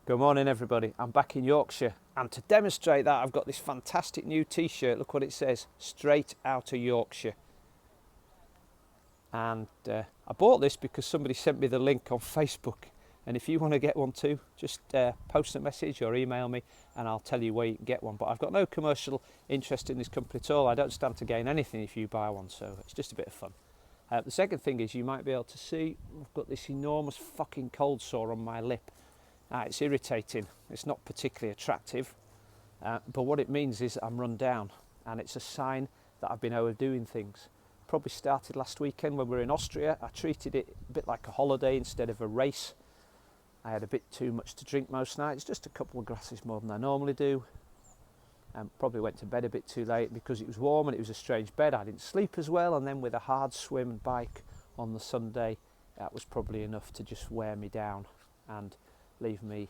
Good morning everybody, I'm back in Yorkshire, and to demonstrate that I've got this fantastic new t-shirt. Look what it says, straight out of Yorkshire. And I bought this because somebody sent me the link on Facebook, and if you want to get one too, just post a message or email me and I'll tell you where you can get one. But I've got no commercial interest in this company at all. I don't stand to gain anything if you buy one, so it's just a bit of fun. The second thing is, you might be able to see I've got this enormous fucking cold sore on my lip. It's irritating, it's not particularly attractive, but what it means is I'm run down, and it's a sign that I've been overdoing things. Probably started last weekend when we were in Austria. I treated it a bit like a holiday instead of a race. I had a bit too much to drink most nights, just a couple of glasses more than I normally do. Probably went to bed a bit too late because it was warm and it was a strange bed. I didn't sleep as well, and then with a hard swim and bike on the Sunday, that was probably enough to just wear me down and leave me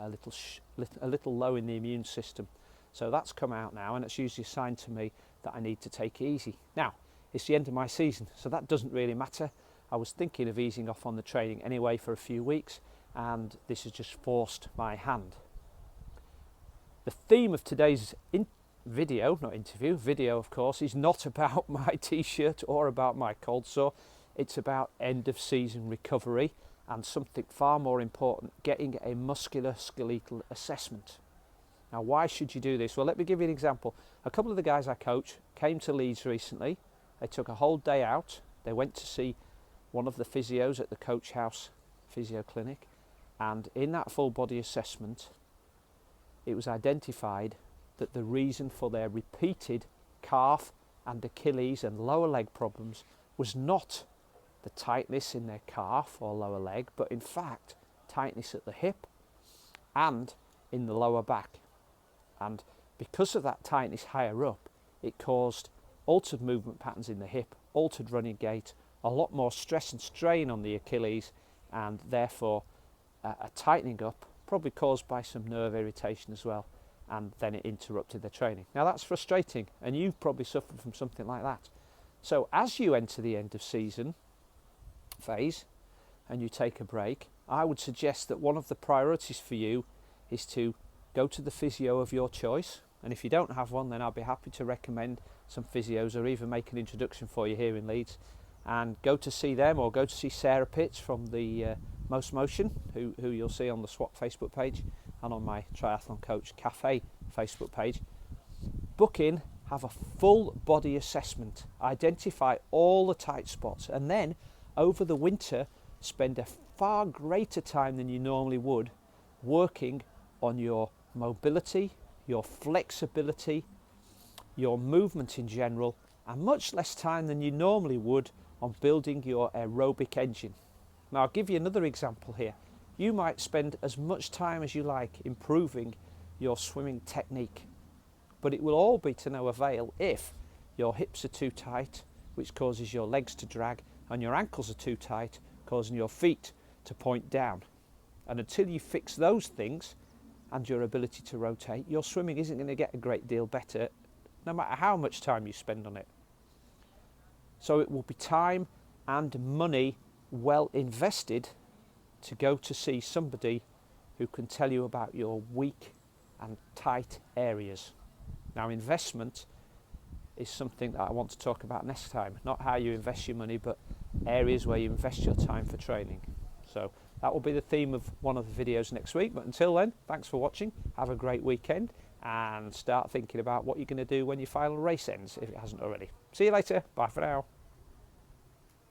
a little low in the immune system. So that's come out now, and it's usually a sign to me that I need to take it easy. Now, it's the end of my season, so that doesn't really matter. I was thinking of easing off on the training anyway for a few weeks, and this has just forced my hand. The theme of today's video of course, is not about my t-shirt or about my cold sore. It's about end of season recovery, and something far more important, getting a musculoskeletal assessment. Now, why should you do this? Well, let me give you an example. A couple of the guys I coach came to Leeds recently. They took a whole day out. They went to see one of the physios at the Coach House physio clinic, and in that full body assessment, it was identified that the reason for their repeated calf and Achilles and lower leg problems was not the tightness in their calf or lower leg, but in fact tightness at the hip and in the lower back. And because of that tightness higher up, it caused altered movement patterns in the hip, altered running gait, a lot more stress and strain on the Achilles, and therefore a tightening up, probably caused by some nerve irritation as well, and then it interrupted their training. Now that's frustrating, and you've probably suffered from something like that. So as you enter the end of season phase and you take a break, I would suggest that one of the priorities for you is to go to the physio of your choice, and if you don't have one, then I'll be happy to recommend some physios or even make an introduction for you here in Leeds, and go to see them, or go to see Sarah Pitts from the Most Motion, who you'll see on the SWAT Facebook page and on my Triathlon Coach Cafe Facebook page. Book in, have a full body assessment, identify all the tight spots, and then over the winter spend a far greater time than you normally would working on your mobility, your flexibility, your movement in general, and much less time than you normally would on building your aerobic engine. Now, I'll give you another example here. You might spend as much time as you like improving your swimming technique, but it will all be to no avail if your hips are too tight, which causes your legs to drag, and your ankles are too tight, causing your feet to point down. And until you fix those things and your ability to rotate, your swimming isn't going to get a great deal better, no matter how much time you spend on it. So it will be time and money well invested to go to see somebody who can tell you about your weak and tight areas. Now, investment is something that I want to talk about next time, not how you invest your money, but areas where you invest your time for training. So that will be the theme of one of the videos next week, but until then, thanks for watching, have a great weekend, and start thinking about what you're going to do when your final race ends, if it hasn't already. See you later, bye for now.